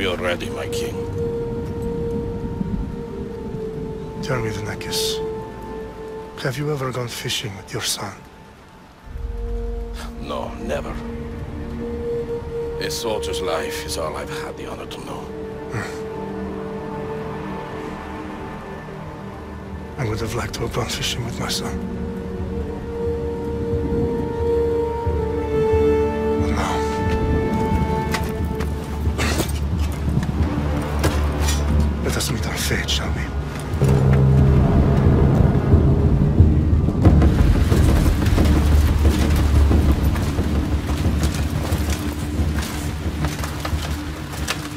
We are ready, my king. Tell me, the Nekis, have you ever gone fishing with your son? No, never. A soldier's life is all I've had the honor to know. I would have liked to have gone fishing with my son. But no. Let us meet our fate, shall we?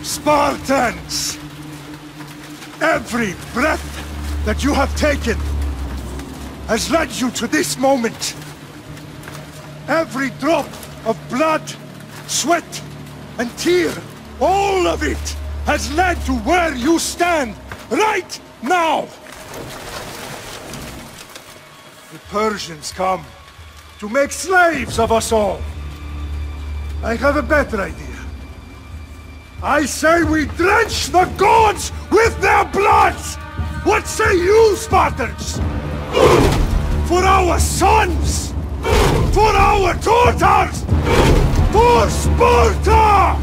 Spartans! Every breath that you have taken has led you to this moment. Every drop of blood, sweat, and tear, all of it has led to where you stand right now. The Persians come to make slaves of us all. I have a better idea. I say we drench the gods with their bloods! What say you, Spartans? For our sons! For our daughters! For Sparta!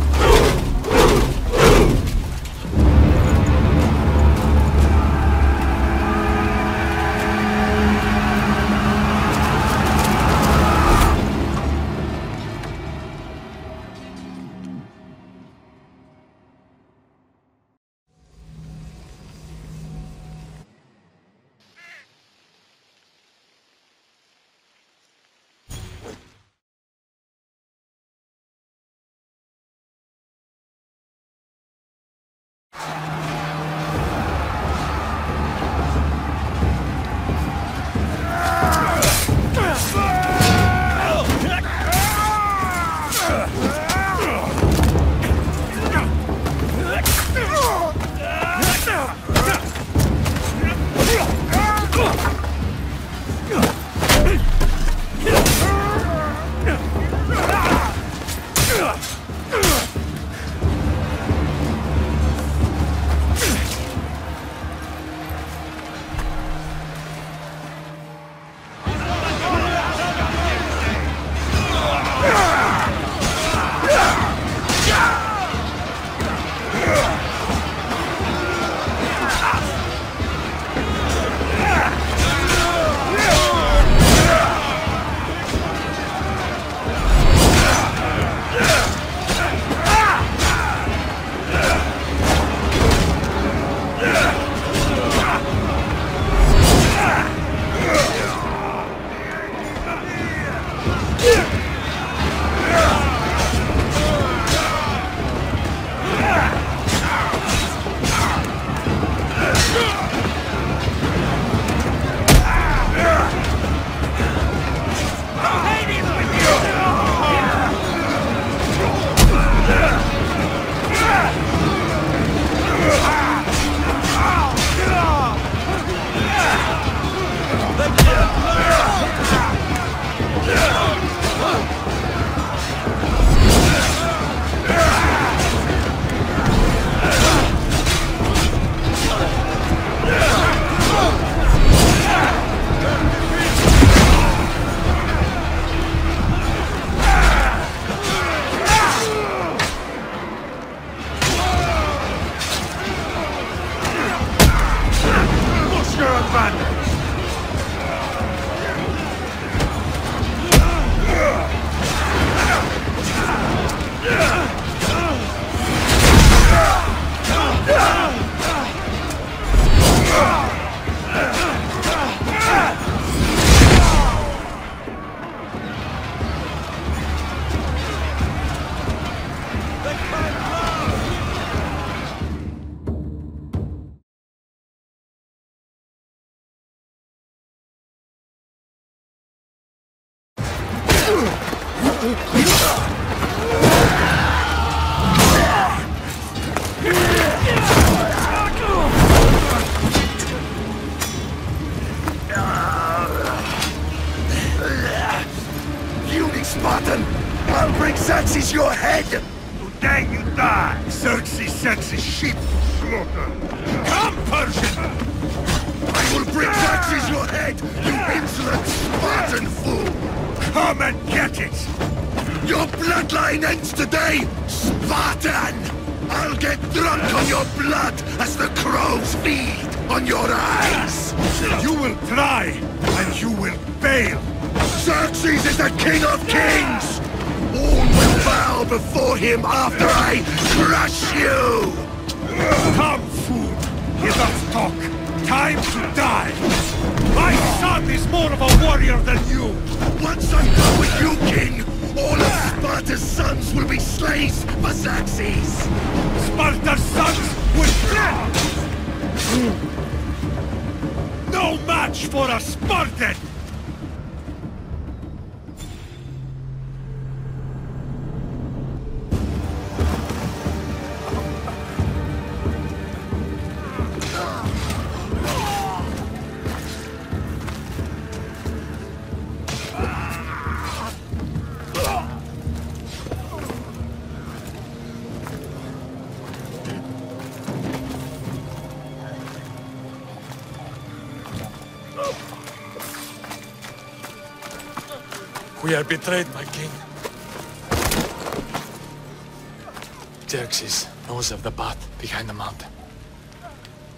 Spartan! I'll bring Xerxes your head! day you die! Xerxes sends his sheep to slaughter! Come, Persian! I will bring Xerxes your head, you insolent Spartan fool! Come and get it! Your bloodline ends today, Spartan! I'll get drunk on your blood as the crows feed on your eyes! You will try, and you will fail! Xerxes is the king of kings! All will bow before him after I crush you! Come, fool! Hear us talk! Time to die! My son is more of a warrior than you! Once I'm done with you, king, all of Sparta's sons will be slaves for Xerxes! Sparta's sons will die! No match for a Spartan! We are betrayed, my king. Xerxes knows of the path behind the mountain.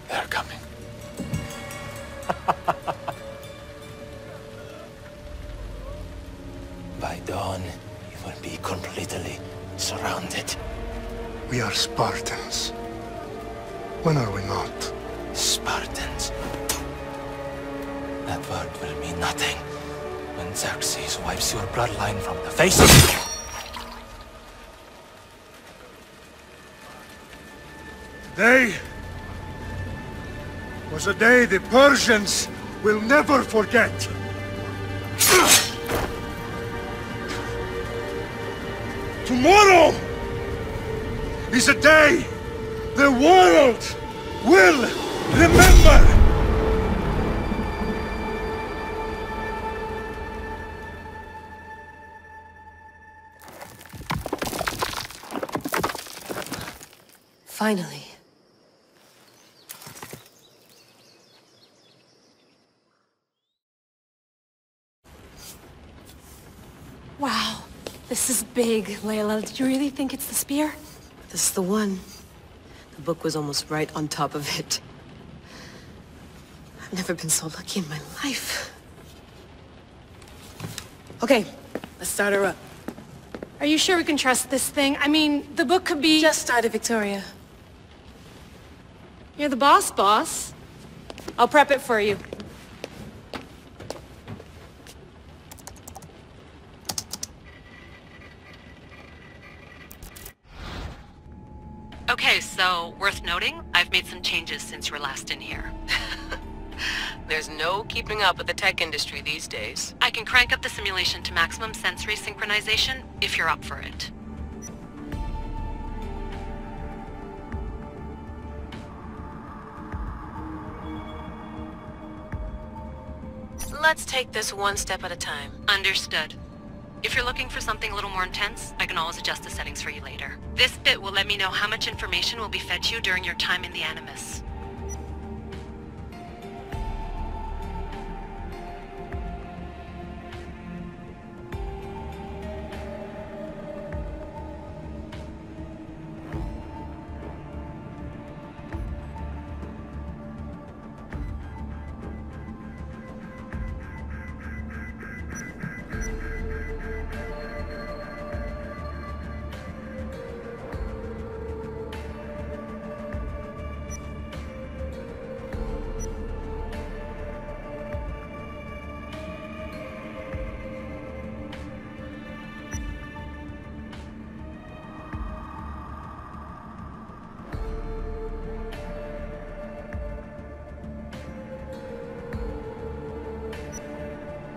They are coming. By dawn, you will be completely surrounded. We are Spartans. When are we not? Spartans. That word will mean nothing when Xerxes wipes your bloodline from the face of the... Today was a day the Persians will never forget. Tomorrow is a day the world will remember. Finally. Wow, this is big, Layla. Did you really think it's the spear? This is the one. The book was almost right on top of it. I've never been so lucky in my life. Okay, let's start her up. Are you sure we can trust this thing? I mean, the book could be... Just started, Victoria. You're the boss. I'll prep it for you. Okay, so, worth noting, I've made some changes since you were last in here. There's no keeping up with the tech industry these days. I can crank up the simulation to maximum sensory synchronization, if you're up for it. Let's take this one step at a time. Understood. If you're looking for something a little more intense, I can always adjust the settings for you later. This bit will let me know how much information will be fed to you during your time in the Animus.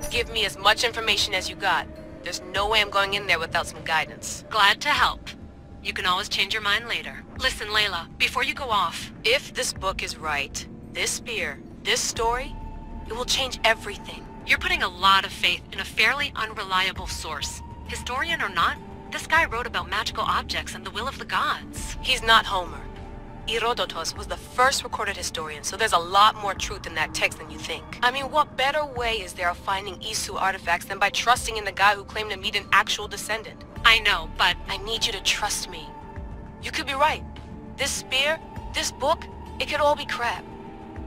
Give me as much information as you got. There's no way I'm going in there without some guidance. Glad to help. You can always change your mind later. Listen, Layla, before you go off... If this book is right, this spear, this story, it will change everything. You're putting a lot of faith in a fairly unreliable source. Historian or not, This guy wrote about magical objects and the will of the gods. He's not Homer. Herodotus was the first recorded historian, so there's a lot more truth in that text than you think. I mean, what better way is there of finding Isu artifacts than by trusting in the guy who claimed to meet an actual descendant? I know, but I need you to trust me. You could be right. This spear, this book, it could all be crap.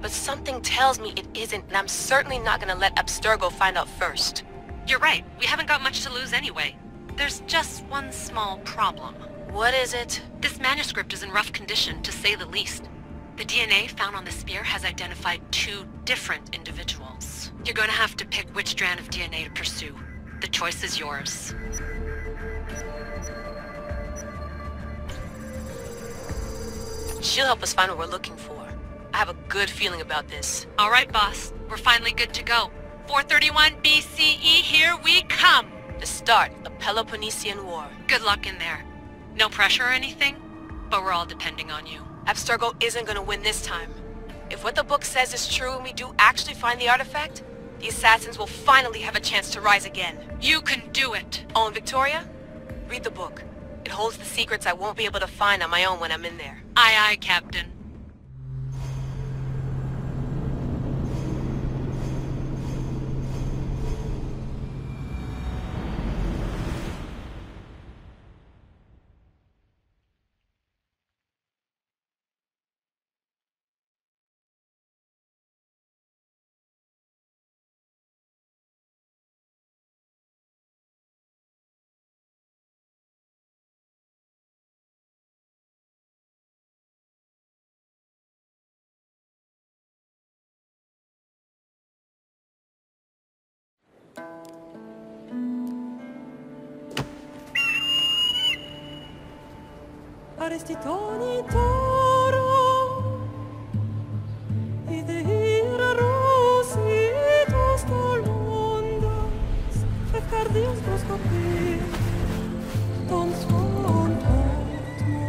But something tells me it isn't, and I'm certainly not gonna let Abstergo find out first. you're right. We haven't got much to lose anyway. There's just one small problem. What is it? This manuscript is in rough condition, to say the least. The DNA found on the spear has identified 2 different individuals. You're going to have to pick which strand of DNA to pursue. The choice is yours. She'll help us find what we're looking for. I have a good feeling about this. All right, boss. We're finally good to go. 431 BCE, here we come! The start of the Peloponnesian War. Good luck in there. No pressure or anything, but we're all depending on you. Abstergo isn't gonna win this time. If what the book says is true and we do actually find the artifact, the assassins will finally have a chance to rise again. You can do it! Oh, and Victoria? Read the book. It holds the secrets I won't be able to find on my own when I'm in there. Aye, aye, Captain. Arrestitoni toro, idehira rositos tolondas, fefcardios proskopir, ton svon potmo.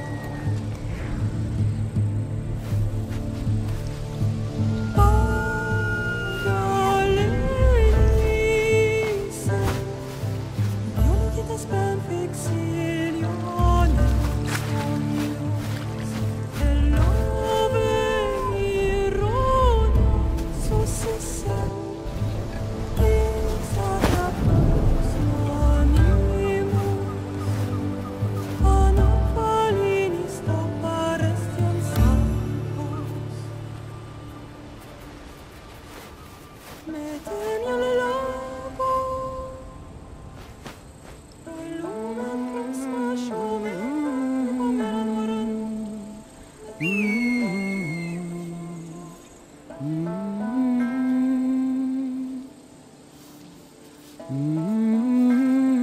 Pagalenise, ionikites ben fixilione.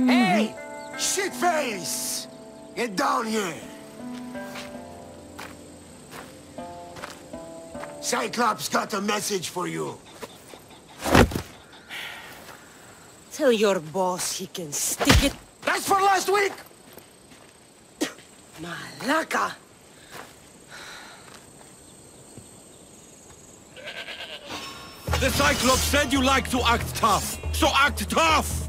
Hey! Shitface! Get down here! Cyclops got a message for you. Tell your boss he can stick it. That's for last week! Malaka! The Cyclops said you like to act tough, so act tough!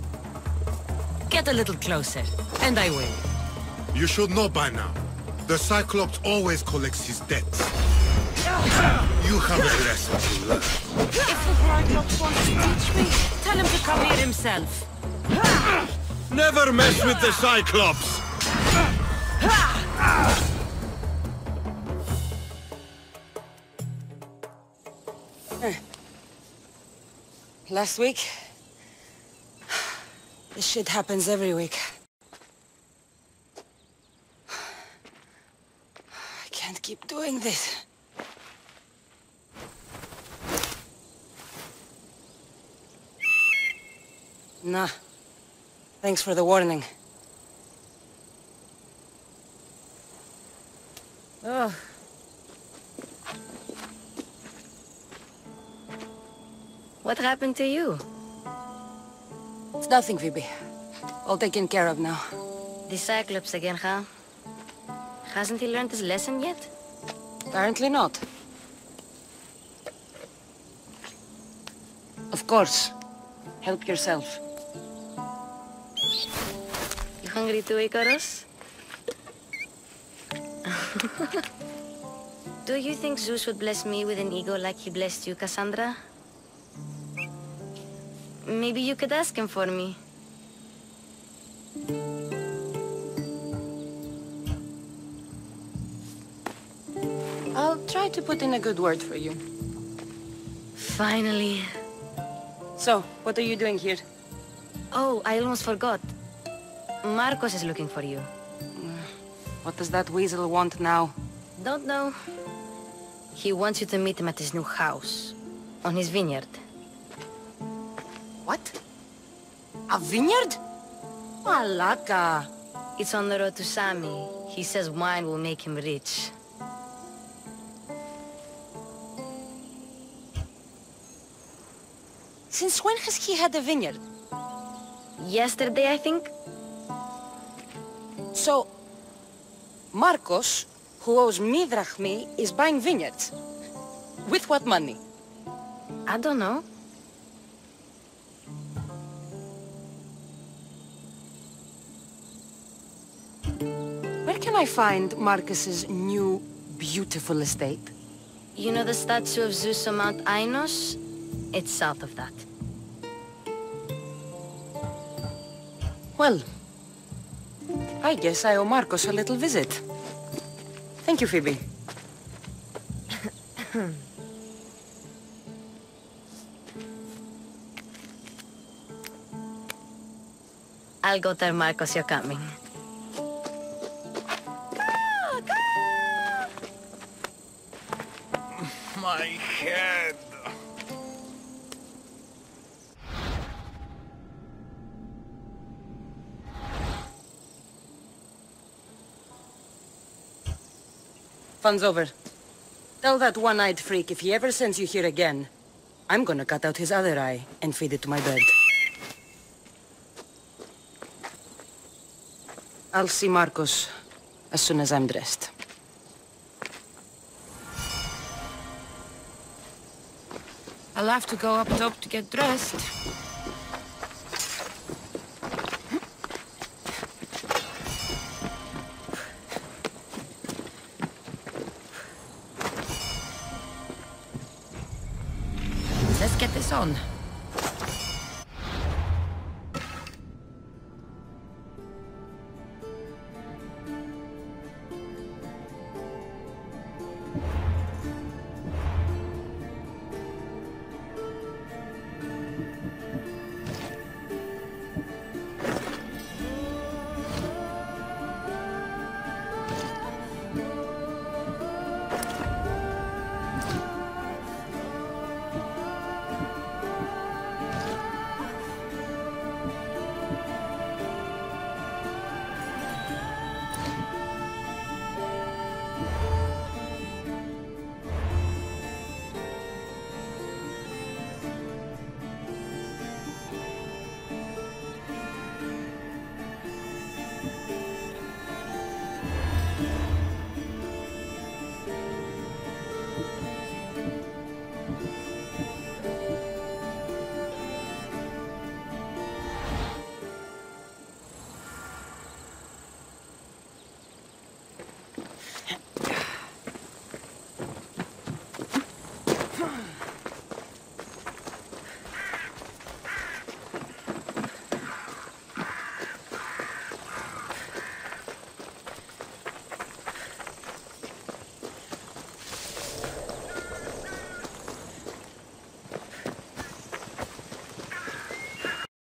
Get a little closer, and I will. You should know by now. The Cyclops always collects his debts. You have a lesson to learn. If the Cyclops wants to teach me, tell him to come here himself. Never mess with the Cyclops! Last week? This shit happens every week. I can't keep doing this. Nah. Thanks for the warning. Oh. What happened to you? It's nothing, Phoebe. All taken care of now. The Cyclops again, huh? Hasn't he learned his lesson yet? Apparently not. Of course. Help yourself. You hungry too, Icarus? Do you think Zeus would bless me with an ego like he blessed you, Cassandra? Maybe you could ask him for me. I'll try to put in a good word for you. Finally. So, what are you doing here? Oh, I almost forgot. Marcos is looking for you. What does that weasel want now? Don't know. He wants you to meet him at his new house. On his vineyard. What? A vineyard? Malaka. It's on the road to Sami. He says wine will make him rich. Since when has he had a vineyard? Yesterday, I think? So, Marcos, who owes me drachmi, is buying vineyards. With what money? I don't know. Where can I find Marcus's new, beautiful estate? You know the statue of Zeus on Mount Ainos? It's south of that. Well, I guess I owe Marcos a little visit. Thank you, Phoebe. I'll go tell Marcos you're coming. My head. Fun's over. Tell that one-eyed freak if he ever sends you here again, I'm gonna cut out his other eye and feed it to my bird. I'll see Marcos as soon as I'm dressed. I'll have to go up top to get dressed. Let's get this on.